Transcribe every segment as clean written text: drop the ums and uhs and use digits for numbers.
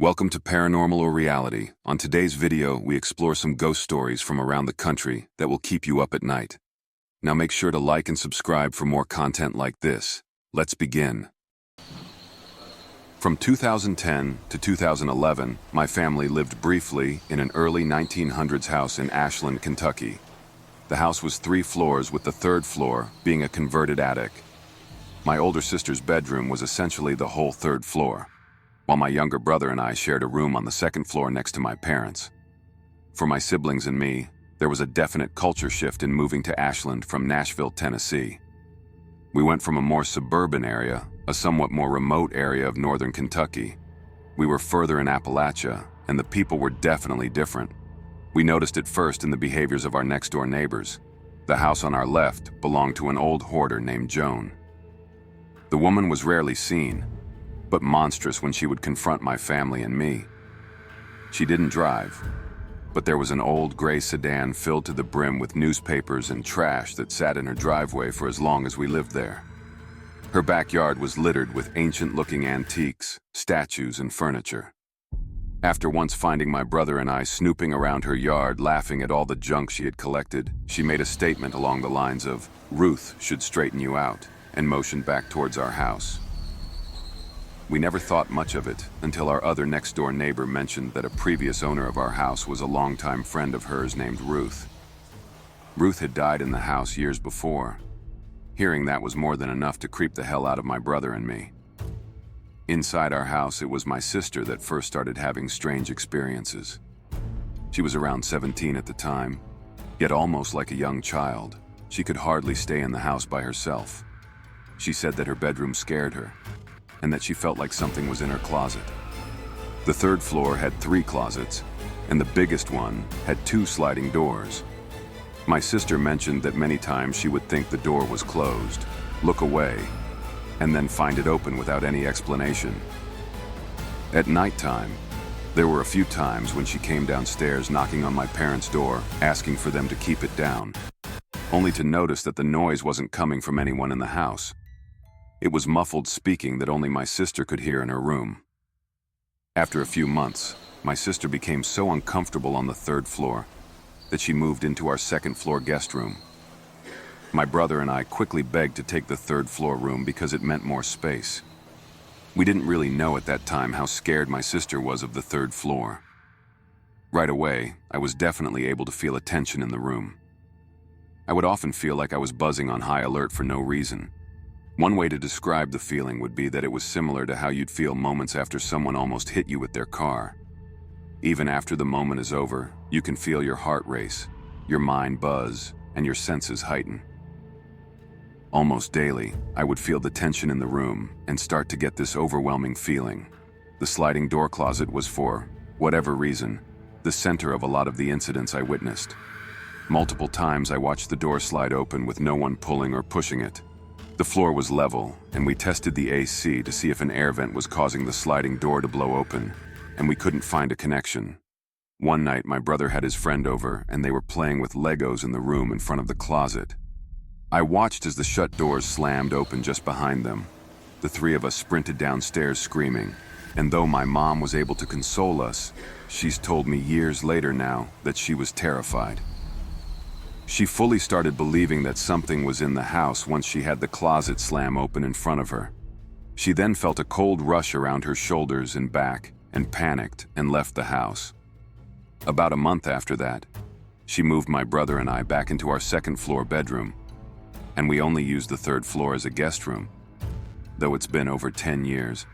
Welcome to Paranormal or Reality. On today's video, we explore some ghost stories from around the country that will keep you up at night. Now make sure to like and subscribe for more content like this. Let's begin. From 2010 to 2011, my family lived briefly in an early 1900s house in Ashland, Kentucky. The house was 3 floors, with the 3rd floor being a converted attic. My older sister's bedroom was essentially the whole 3rd floor, while my younger brother and I shared a room on the 2nd floor next to my parents. For my siblings and me, there was a definite culture shift in moving to Ashland from Nashville, Tennessee. We went from a more suburban area, a somewhat more remote area of northern Kentucky. We were further in Appalachia, and the people were definitely different. We noticed it first in the behaviors of our next-door neighbors. The house on our left belonged to an old hoarder named Joan. The woman was rarely seen, but monstrous when she would confront my family and me. She didn't drive, but there was an old gray sedan filled to the brim with newspapers and trash that sat in her driveway for as long as we lived there. Her backyard was littered with ancient-looking antiques, statues, and furniture. After once finding my brother and I snooping around her yard laughing at all the junk she had collected, she made a statement along the lines of, "Ruth should straighten you out," and motioned back towards our house. We never thought much of it until our other next-door neighbor mentioned that a previous owner of our house was a longtime friend of hers named Ruth. Ruth had died in the house years before. Hearing that was more than enough to creep the hell out of my brother and me. Inside our house, it was my sister that first started having strange experiences. She was around 17 at the time, yet almost like a young child. She could hardly stay in the house by herself. She said that her bedroom scared her, and that she felt like something was in her closet. The 3rd floor had 3 closets, and the biggest one had 2 sliding doors. My sister mentioned that many times she would think the door was closed, look away, and then find it open without any explanation. At nighttime, there were a few times when she came downstairs knocking on my parents' door, asking for them to keep it down, only to notice that the noise wasn't coming from anyone in the house. It was muffled speaking that only my sister could hear in her room. After a few months, my sister became so uncomfortable on the 3rd floor that she moved into our 2nd floor guest room. My brother and I quickly begged to take the 3rd floor room because it meant more space. We didn't really know at that time how scared my sister was of the 3rd floor. Right away, I was definitely able to feel a tension in the room. I would often feel like I was buzzing on high alert for no reason. One way to describe the feeling would be that it was similar to how you'd feel moments after someone almost hit you with their car. Even after the moment is over, you can feel your heart race, your mind buzz, and your senses heighten. Almost daily, I would feel the tension in the room and start to get this overwhelming feeling. The sliding door closet was, for whatever reason, the center of a lot of the incidents I witnessed. Multiple times I watched the door slide open with no one pulling or pushing it. The floor was level, and we tested the AC to see if an air vent was causing the sliding door to blow open, and we couldn't find a connection. One night, my brother had his friend over, and they were playing with Legos in the room in front of the closet. I watched as the shut doors slammed open just behind them. The 3 of us sprinted downstairs screaming, and though my mom was able to console us, she's told me years later now that she was terrified. She fully started believing that something was in the house once she had the closet slam open in front of her. She then felt a cold rush around her shoulders and back, and panicked and left the house. About a month after that, she moved my brother and I back into our 2nd floor bedroom, and we only used the 3rd floor as a guest room. Though it's been over 10 years,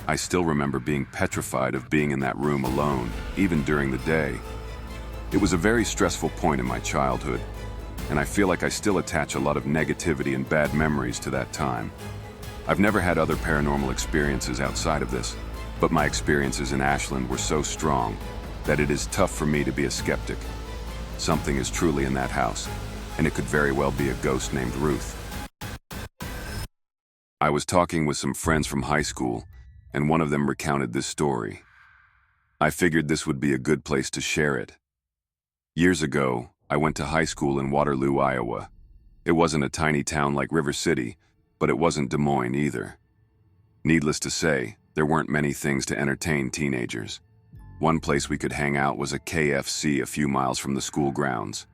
I still remember being petrified of being in that room alone, even during the day. It was a very stressful point in my childhood, and I feel like I still attach a lot of negativity and bad memories to that time. I've never had other paranormal experiences outside of this, but my experiences in Ashland were so strong that it is tough for me to be a skeptic. Something is truly in that house, and it could very well be a ghost named Ruth. I was talking with some friends from high school, and one of them recounted this story. I figured this would be a good place to share it. Years ago, I went to high school in Waterloo, Iowa. It wasn't a tiny town like River City, but it wasn't Des Moines either. Needless to say, There weren't many things to entertain teenagers. One place we could hang out was a KFC a few miles from the school grounds.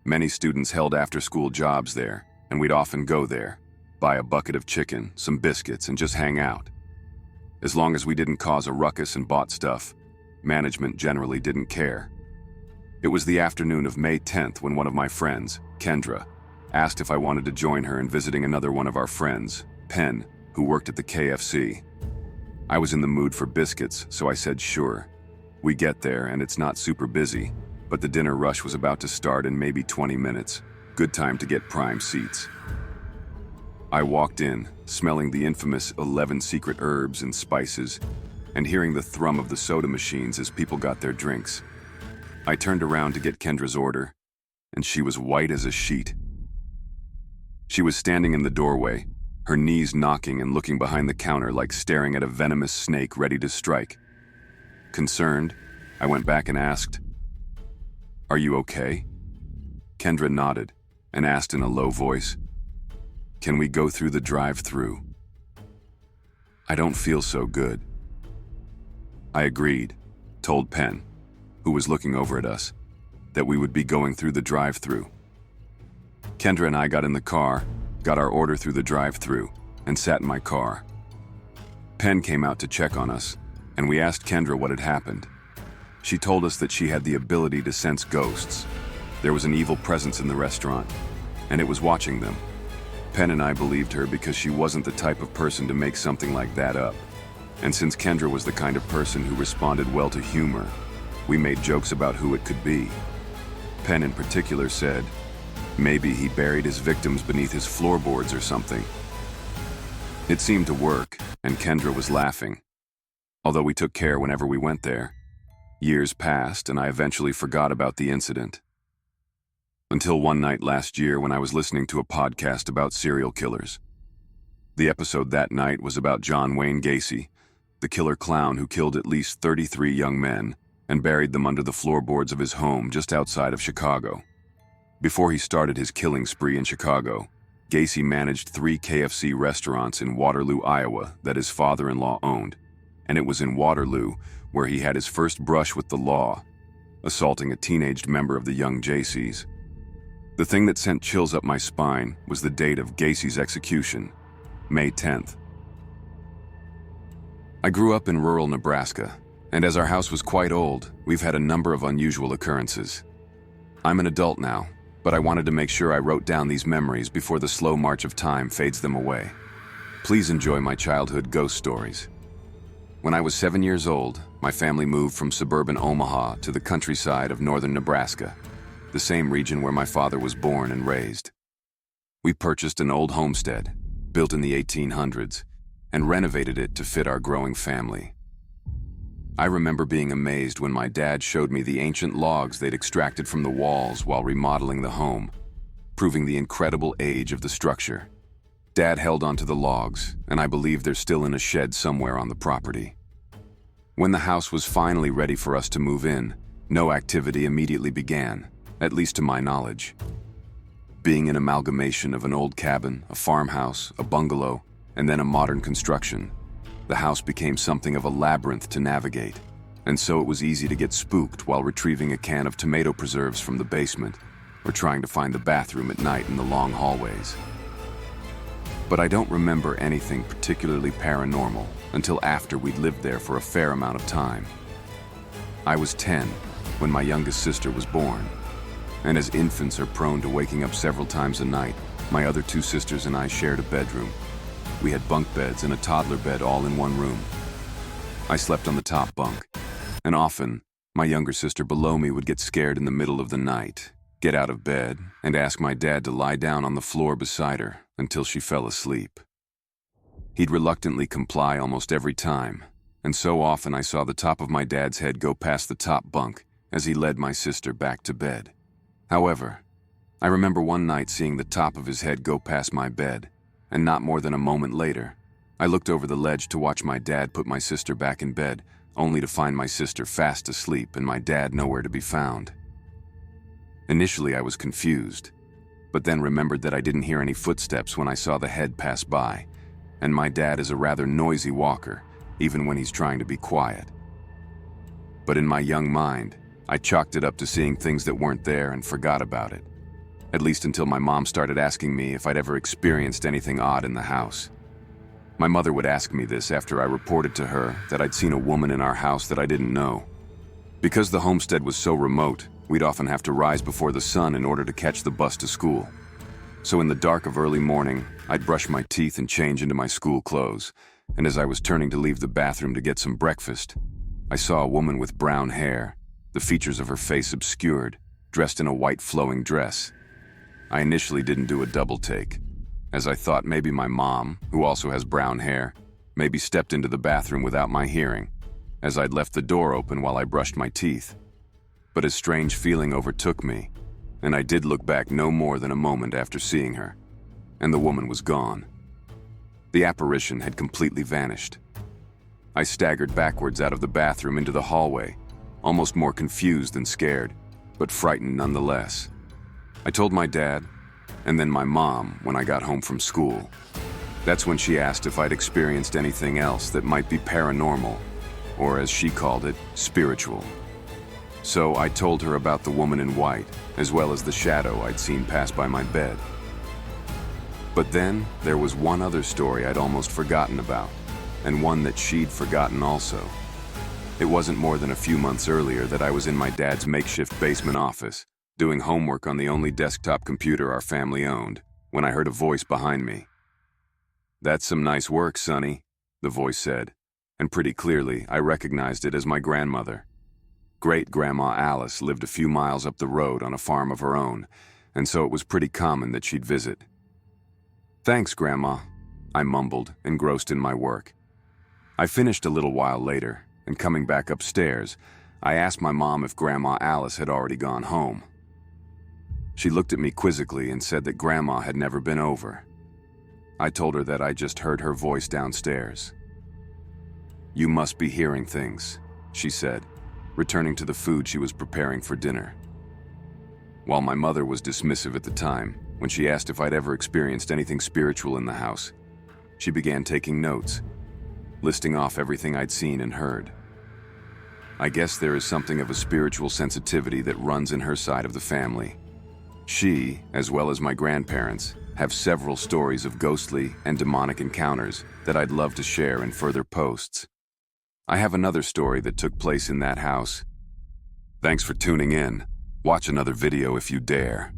Many students held after-school jobs there, and we'd often go there, buy a bucket of chicken, some biscuits, and just hang out. As long as we didn't cause a ruckus and bought stuff, management generally didn't care. It was the afternoon of May 10th when one of my friends, Kendra, asked if I wanted to join her in visiting another one of our friends, Penn, who worked at the KFC. I was in the mood for biscuits, so I said sure. We get there and it's not super busy, but the dinner rush was about to start in maybe 20 minutes. Good time to get prime seats. I walked in, smelling the infamous 11 secret herbs and spices, and hearing the thrum of the soda machines as people got their drinks. I turned around to get Kendra's order, and she was white as a sheet. She was standing in the doorway, her knees knocking and looking behind the counter like staring at a venomous snake ready to strike. Concerned, I went back and asked, "Are you okay?" Kendra nodded and asked in a low voice, "Can we go through the drive-thru? I don't feel so good." I agreed, told Penn, who was looking over at us, that we would be going through the drive-thru. Kendra and I got in the car, got our order through the drive-thru, and sat in my car. Penn came out to check on us, and we asked Kendra what had happened. She told us that she had the ability to sense ghosts. There was an evil presence in the restaurant, and it was watching them. Penn and I believed her because she wasn't the type of person to make something like that up. And since Kendra was the kind of person who responded well to humor, we made jokes about who it could be. Penn in particular said, maybe he buried his victims beneath his floorboards or something. It seemed to work, and Kendra was laughing. Although we took care whenever we went there. Years passed, and I eventually forgot about the incident. Until one night last year when I was listening to a podcast about serial killers. The episode that night was about John Wayne Gacy, the killer clown who killed at least 33 young men and buried them under the floorboards of his home just outside of Chicago. Before he started his killing spree in Chicago, Gacy managed 3 KFC restaurants in Waterloo, Iowa that his father-in-law owned, and it was in Waterloo where he had his first brush with the law, assaulting a teenaged member of the young Jaycees. The thing that sent chills up my spine was the date of Gacy's execution, May 10th. I grew up in rural Nebraska, and as our house was quite old, we've had a number of unusual occurrences. I'm an adult now, but I wanted to make sure I wrote down these memories before the slow march of time fades them away. Please enjoy my childhood ghost stories. When I was 7 years old, my family moved from suburban Omaha to the countryside of northern Nebraska, the same region where my father was born and raised. We purchased an old homestead, built in the 1800s, and renovated it to fit our growing family. I remember being amazed when my dad showed me the ancient logs they'd extracted from the walls while remodeling the home, proving the incredible age of the structure. Dad held onto the logs, and I believe they're still in a shed somewhere on the property. When the house was finally ready for us to move in, no activity immediately began, at least to my knowledge. Being an amalgamation of an old cabin, a farmhouse, a bungalow, and then a modern construction, the house became something of a labyrinth to navigate, and so it was easy to get spooked while retrieving a can of tomato preserves from the basement or trying to find the bathroom at night in the long hallways. But I don't remember anything particularly paranormal until after we'd lived there for a fair amount of time. I was 10 when my youngest sister was born, and as infants are prone to waking up several times a night, my other 2 sisters and I shared a bedroom. We had bunk beds and a toddler bed all in one room. I slept on the top bunk, and often, my younger sister below me would get scared in the middle of the night, get out of bed, and ask my dad to lie down on the floor beside her until she fell asleep. He'd reluctantly comply almost every time, and so often I saw the top of my dad's head go past the top bunk as he led my sister back to bed. However, I remember one night seeing the top of his head go past my bed, and not more than a moment later, I looked over the ledge to watch my dad put my sister back in bed, only to find my sister fast asleep and my dad nowhere to be found. Initially, I was confused, but then remembered that I didn't hear any footsteps when I saw the head pass by, and my dad is a rather noisy walker, even when he's trying to be quiet. But in my young mind, I chalked it up to seeing things that weren't there and forgot about it. At least until my mom started asking me if I'd ever experienced anything odd in the house. My mother would ask me this after I reported to her that I'd seen a woman in our house that I didn't know. Because the homestead was so remote, we'd often have to rise before the sun in order to catch the bus to school. So in the dark of early morning, I'd brush my teeth and change into my school clothes, and as I was turning to leave the bathroom to get some breakfast, I saw a woman with brown hair, the features of her face obscured, dressed in a white flowing dress. I initially didn't do a double take, as I thought maybe my mom, who also has brown hair, maybe stepped into the bathroom without my hearing, as I'd left the door open while I brushed my teeth. But a strange feeling overtook me, and I did look back no more than a moment after seeing her, and the woman was gone. The apparition had completely vanished. I staggered backwards out of the bathroom into the hallway, almost more confused than scared, but frightened nonetheless. I told my dad, and then my mom when I got home from school. That's when she asked if I'd experienced anything else that might be paranormal, or as she called it, spiritual. So I told her about the woman in white, as well as the shadow I'd seen pass by my bed. But then there was one other story I'd almost forgotten about, and one that she'd forgotten also. It wasn't more than a few months earlier that I was in my dad's makeshift basement office, doing homework on the only desktop computer our family owned, when I heard a voice behind me. "That's some nice work, Sonny," the voice said, and pretty clearly I recognized it as my grandmother. Great-Grandma Alice lived a few miles up the road on a farm of her own, and so it was pretty common that she'd visit. "Thanks, Grandma," I mumbled, engrossed in my work. I finished a little while later, and coming back upstairs, I asked my mom if Grandma Alice had already gone home. She looked at me quizzically and said that Grandma had never been over. I told her that I just heard her voice downstairs. "You must be hearing things," she said, returning to the food she was preparing for dinner. While my mother was dismissive at the time, when she asked if I'd ever experienced anything spiritual in the house, she began taking notes, listing off everything I'd seen and heard. I guess there is something of a spiritual sensitivity that runs in her side of the family. She, as well as my grandparents, have several stories of ghostly and demonic encounters that I'd love to share in further posts. I have another story that took place in that house. Thanks for tuning in. Watch another video if you dare.